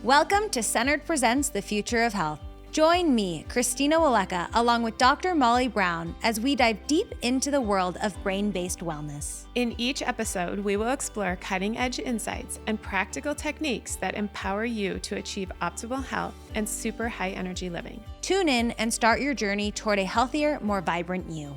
Welcome to Centered Presents The Future of Health. Join me, Christina Walecka, along with Dr. Molly Brown, as we dive deep into the world of brain-based wellness. In each episode, we will explore cutting-edge insights and practical techniques that empower you to achieve optimal health and super high-energy living. Tune in and start your journey toward a healthier, more vibrant you.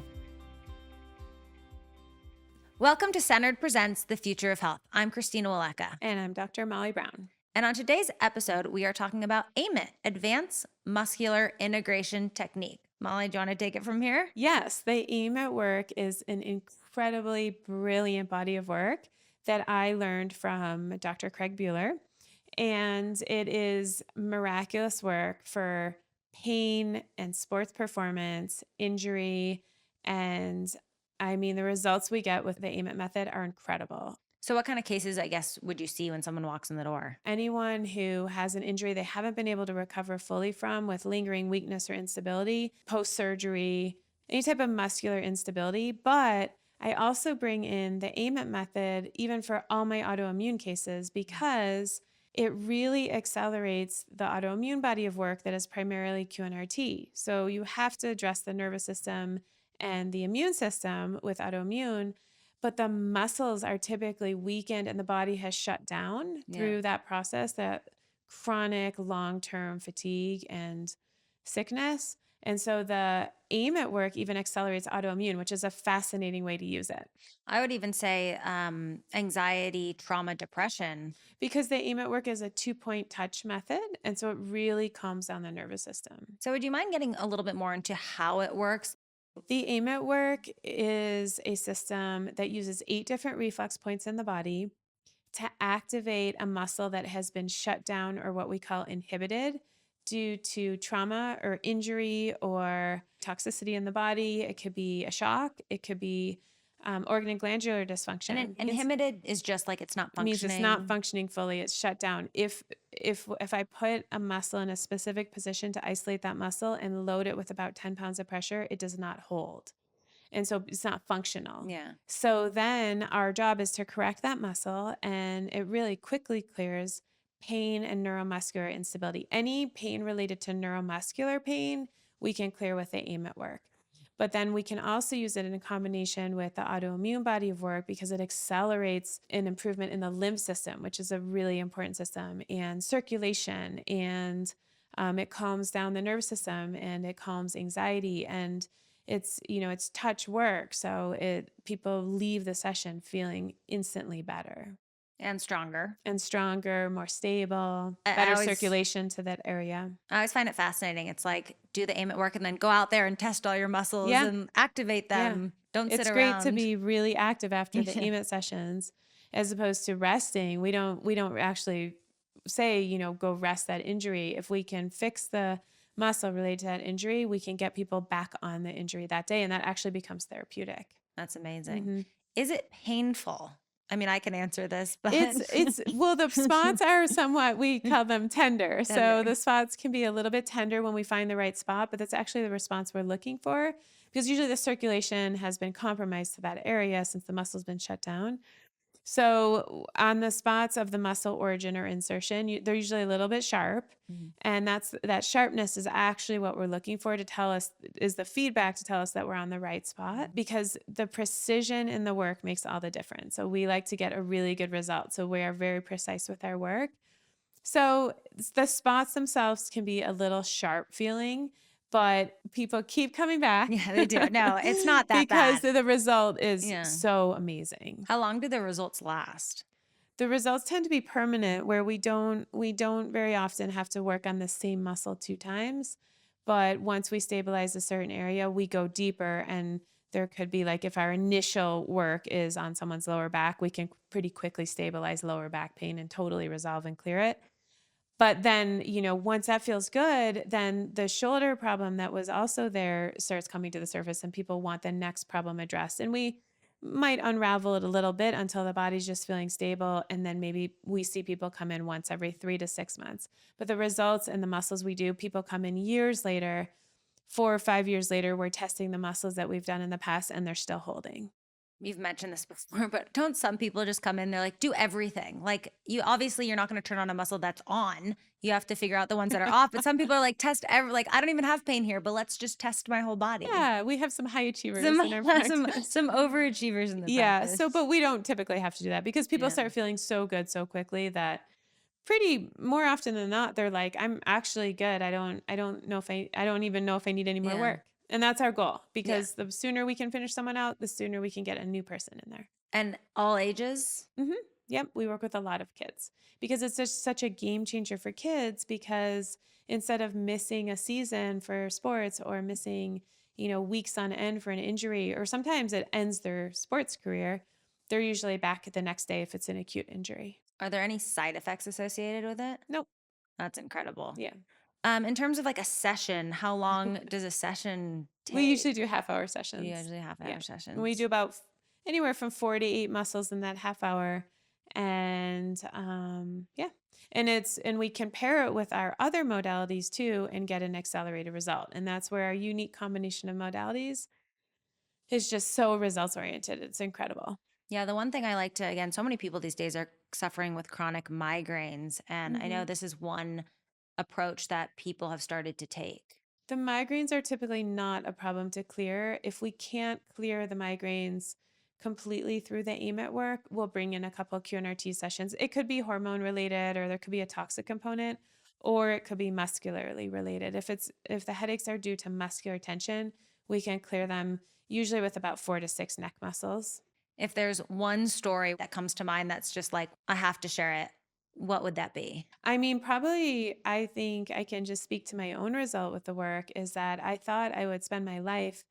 Welcome to Centered Presents The Future of Health. I'm Christina Walecka. And I'm Dr. Molly Brown. And on today's episode, we are talking about AMIT, Advanced Muscular Integration Technique. Molly, do you want to take it from here? Yes, the AMIT work is an incredibly brilliant body of work that I learned from Dr. Buehler. And it is miraculous work for pain and sports performance, injury, and the results we get with the AMIT method are incredible. So what kind of cases, I guess, would you see when someone walks in the door? Anyone who has an injury they haven't been able to recover fully from, with lingering weakness or instability, post-surgery, any type of muscular instability. But I also bring in the AMIT method even for all my autoimmune cases, because it really accelerates the autoimmune body of work that is primarily QNRT. So you have to address the nervous system and the immune system with autoimmune, but the muscles are typically weakened and the body has shut down through that process, that chronic long-term fatigue and sickness. And so the AMIT work even accelerates autoimmune, which is a fascinating way to use it. I would even say anxiety, trauma, depression. Because the AMIT work is a 2-point touch method, and so it really calms down the nervous system. So would you mind getting a little bit more into how it works? The AMIT work is a system that uses 8 different reflex points in the body to activate a muscle that has been shut down, or what we call inhibited, due to trauma or injury or toxicity in the body. It could be a shock. It could be organ and glandular dysfunction. And inhibited is just like it's not functioning. Means it's not functioning fully. It's shut down. If I put a muscle in a specific position to isolate that muscle and load it with about 10 pounds of pressure, it does not hold. And so it's not functional. Yeah. So then our job is to correct that muscle, and it really quickly clears pain and neuromuscular instability. Any pain related to neuromuscular pain, we can clear with the AMIT work. But then we can also use it in combination with the autoimmune body of work, because it accelerates an improvement in the lymph system, which is a really important system, and circulation, and it calms down the nervous system, and it calms anxiety, and it's touch work. So people leave the session feeling instantly better. And stronger. More stable, better circulation to that area. I always find it fascinating. It's like, do the AMIT work and then go out there and test all your muscles and activate them. Don't sit around. It's great to be really active after the AMIT sessions, as opposed to resting. We don't actually say, go rest that injury. If we can fix the muscle related to that injury, we can get people back on the injury that day, and that actually becomes therapeutic. That's amazing. Mm-hmm. Is it painful? I can answer this, but well, the spots are somewhat, we call them tender. So the spots can be a little bit tender when we find the right spot, but that's actually the response we're looking for, because usually the circulation has been compromised to that area since the muscle's been shut down. So on the spots of the muscle origin or insertion, they're usually a little bit sharp. Mm-hmm. And that sharpness is actually what we're looking for, to tell us, is the feedback to tell us that we're on the right spot, because the precision in the work makes all the difference. So we like to get a really good result. So we are very precise with our work. So the spots themselves can be a little sharp feeling, but people keep coming back. Yeah, they do. No, it's not that because bad. Because the result is so amazing. How long do the results last? The results tend to be permanent, where we don't very often have to work on the same muscle 2 times. But once we stabilize a certain area, we go deeper, and there could be, like, if our initial work is on someone's lower back, we can pretty quickly stabilize lower back pain and totally resolve and clear it. But then, once that feels good, then the shoulder problem that was also there starts coming to the surface, and people want the next problem addressed. And we might unravel it a little bit until the body's just feeling stable. And then maybe we see people come in once every 3 to 6 months. But the results and the muscles we do, people come in years later, 4 or 5 years later, we're testing the muscles that we've done in the past, and they're still holding. you've mentioned this before, but don't some people just come in, they're like, do everything. Like you're not going to turn on a muscle that's on. You have to figure out the ones that are off. But some people are like, like, I don't even have pain here, but let's just test my whole body. Yeah, we have some high achievers in our practice. Some overachievers in the practice. practice. But we don't typically have to do that because people start feeling so good so quickly that pretty more often than not, they're like, I'm actually good. I don't even know if I need any more work. And that's our goal, because the sooner we can finish someone out, the sooner we can get a new person in there. And all ages? Mm-hmm. Yep. We work with a lot of kids because it's just such a game changer for kids, because instead of missing a season for sports or missing, weeks on end for an injury, or sometimes it ends their sports career, they're usually back the next day if it's an acute injury. Are there any side effects associated with it? Nope. That's incredible. Yeah. In terms of like a session, how long does a session take? We usually do half-hour sessions. Usually half-hour sessions. We do about anywhere from 4 to 8 muscles in that half hour. And and we compare it with our other modalities too and get an accelerated result. And that's where our unique combination of modalities is just so results oriented. It's incredible. Yeah, the one thing I like to, again, so many people these days are suffering with chronic migraines. And I know this is one approach that people have started to take. The migraines are typically not a problem to clear. If we can't clear the migraines completely through the AMIT work, we'll bring in a couple of QNRT sessions. It could be hormone related, or there could be a toxic component, or it could be muscularly related. If the headaches are due to muscular tension, we can clear them usually with about 4 to 6 neck muscles. If there's one story that comes to mind that's just like, I have to share it, what would that be? I mean, probably, I think I can just speak to my own result with the work, is that I thought I would spend my life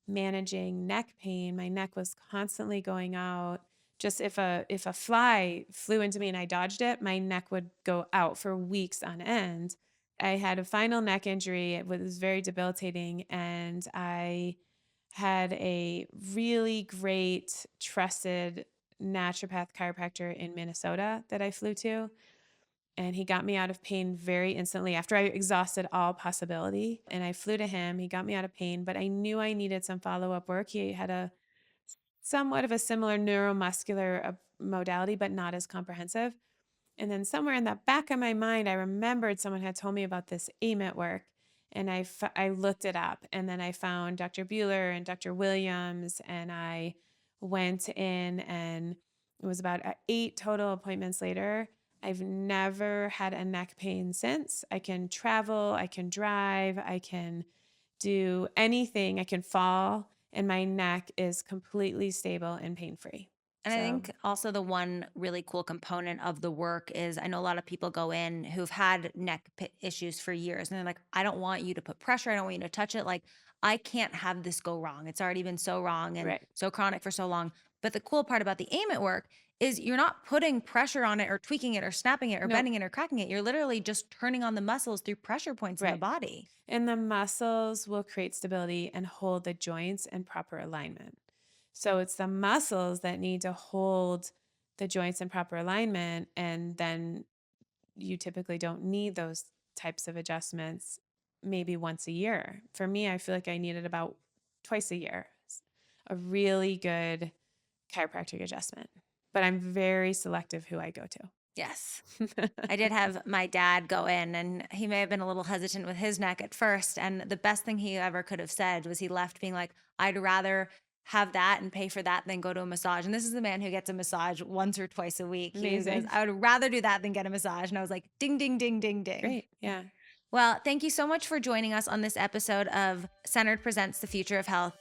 managing neck pain. My neck was constantly going out. Just if a fly flew into me and I dodged it, my neck would go out for weeks on end. I had a final neck injury. It was very debilitating, and I had a really great, trusted naturopath chiropractor in Minnesota that I flew to. And he got me out of pain very instantly after I exhausted all possibility. And I flew to him. He got me out of pain, but I knew I needed some follow-up work. He had a somewhat of a similar neuromuscular modality, but not as comprehensive. And then somewhere in the back of my mind, I remembered someone had told me about this AMIT work. And I looked it up, and then I found Dr. Buehler and Dr. Williams, and I went in, and it was about 8 total appointments later. I've never had a neck pain since. I can travel, I can drive, I can do anything, I can fall, and my neck is completely stable and pain-free. And I think also the one really cool component of the work is, I know a lot of people go in who've had neck issues for years, and they're like, I don't want you to put pressure. I don't want you to touch it. Like, I can't have this go wrong. It's already been so wrong and so chronic for so long. But the cool part about the AMIT work is you're not putting pressure on it or tweaking it or snapping it or bending it or cracking it. You're literally just turning on the muscles through pressure points in the body. And the muscles will create stability and hold the joints in proper alignment. So it's the muscles that need to hold the joints in proper alignment, and then you typically don't need those types of adjustments maybe once a year. For me, I feel like I need it about twice a year, a really good chiropractic adjustment. But I'm very selective who I go to. Yes. I did have my dad go in, and he may have been a little hesitant with his neck at first. And the best thing he ever could have said was he left being like, I'd rather have that and pay for that than go to a massage. And this is the man who gets a massage once or twice a week. He says, I would rather do that than get a massage. And I was like, ding, ding, ding, ding, ding. Great. Yeah. Well, thank you so much for joining us on this episode of Centered Presents the Future of Health.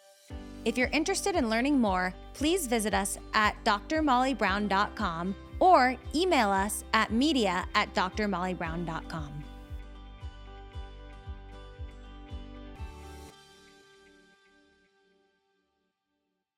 If you're interested in learning more, please visit us at drmollybrown.com or email us at media@drmollybrown.com.